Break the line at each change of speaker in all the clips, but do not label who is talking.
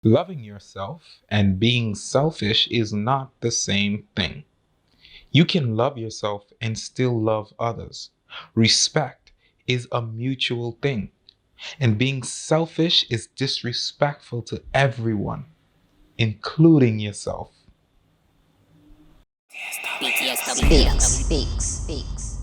Loving yourself and being selfish is not the same thing. You can love yourself and still love others. Respect is a mutual thing, and being selfish is disrespectful to everyone, including yourself.
BTSW speaks.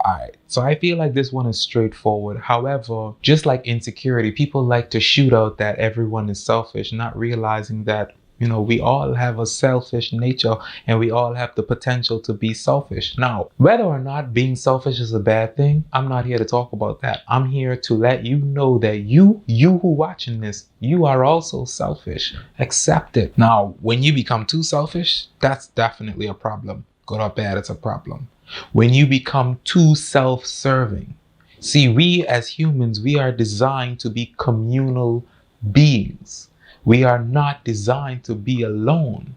Alright, so I feel like this one is straightforward. However, just like insecurity, people like to shoot out that everyone is selfish, not realizing that, we all have a selfish nature and we all have the potential to be selfish. Now, whether or not being selfish is a bad thing, I'm not here to talk about that. I'm here to let you know that you who watching this, you are also selfish. Accept it. Now, when you become too selfish, that's definitely a problem. Good or bad, it's a problem. When you become too self-serving. See, we as humans, we are designed to be communal beings. We are not designed to be alone.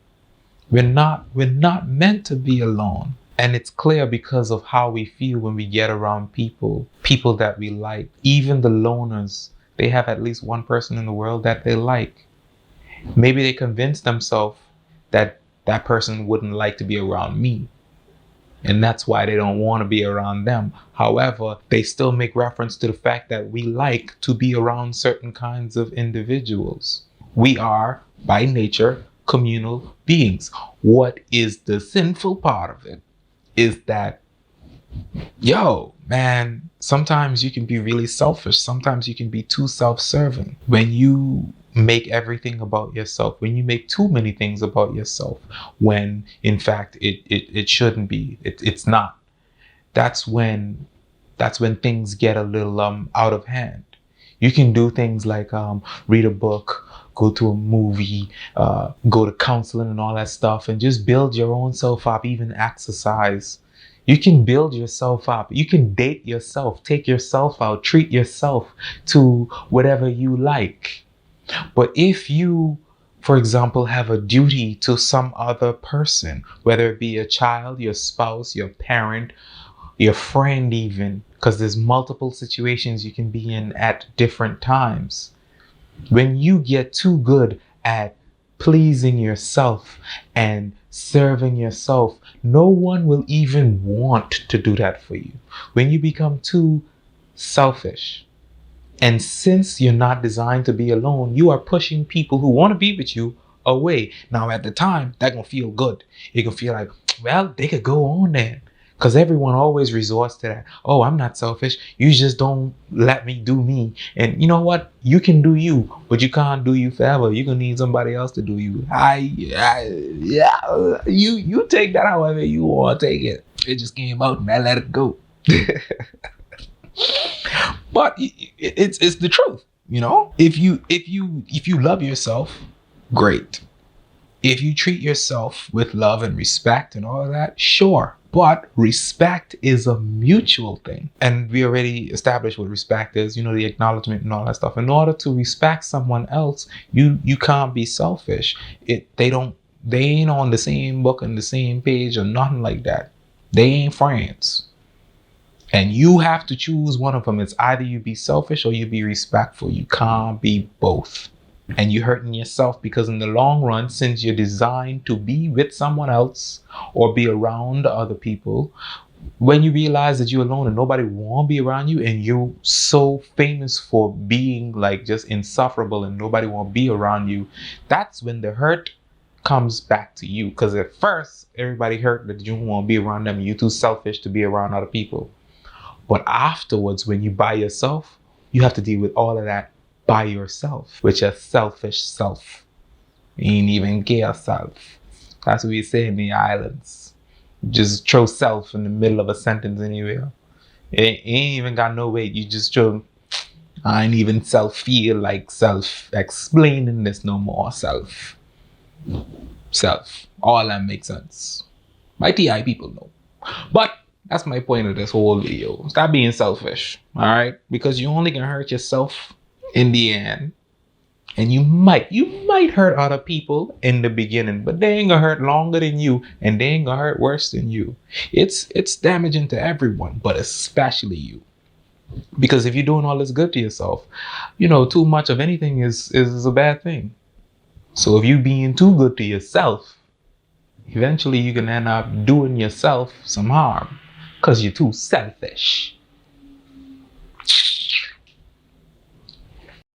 We're not meant to be alone. And it's clear because of how we feel when we get around people that we like. Even the loners, they have at least one person in the world that they like. Maybe they convince themselves that that person wouldn't like to be around me. And that's why they don't want to be around them. However, they still make reference to the fact that we like to be around certain kinds of individuals. We are, by nature, communal beings. What is the sinful part of it is that, man, sometimes you can be really selfish. Sometimes you can be too self-serving. When you make everything about yourself, when you make too many things about yourself, when in fact it shouldn't be, it's not. That's when things get a little out of hand. You can do things like read a book, go to a movie, go to counseling and all that stuff, and just build your own self up. Even exercise. You can build yourself up. You can date yourself, take yourself out, treat yourself to whatever you like. But if you, for example, have a duty to some other person, whether it be a child, your spouse, your parent, your friend even, because there's multiple situations you can be in at different times. When you get too good at pleasing yourself and serving yourself, no one will even want to do that for you. When you become too selfish, and since you're not designed to be alone, you are pushing people who want to be with you away. Now, at the time, that gonna feel good. You can feel like, well, they could go on then. Because everyone always resorts to that. Oh, I'm not selfish. You just don't let me do me. And you know what? You can do you, but you can't do you forever. You're going to need somebody else to do you. Yeah, you take that however you want to take it. It just came out and I let it go. But it's the truth, If you love yourself, great. If you treat yourself with love and respect and all of that, sure. But respect is a mutual thing. And we already established what respect is, the acknowledgement and all that stuff. In order to respect someone else, you can't be selfish. They ain't on the same book and the same page or nothing like that. They ain't friends. And you have to choose one of them. It's either you be selfish or you be respectful. You can't be both. And you're hurting yourself because in the long run, since you're designed to be with someone else or be around other people, when you realize that you're alone and nobody won't be around you and you're so famous for being like just insufferable and nobody won't be around you, that's when the hurt comes back to you. Because at first, everybody hurt that you won't be around them. You're too selfish to be around other people. But afterwards, when you by yourself, you have to deal with all of that by yourself, with your selfish self. You ain't even care self. That's what we say in the islands. Just throw self in the middle of a sentence anywhere. It ain't even got no weight. You just throw, I ain't even feel like explaining this no more. Self. All that makes sense. My TI people know. But that's my point of this whole video. Stop being selfish, all right? Because you only gonna hurt yourself in the end. And you might hurt other people in the beginning, but they ain't gonna hurt longer than you, and they ain't gonna hurt worse than you. It's damaging to everyone, but especially you. Because if you're doing all this good to yourself, too much of anything is a bad thing. So if you being too good to yourself, eventually you can end up doing yourself some harm because you're too selfish.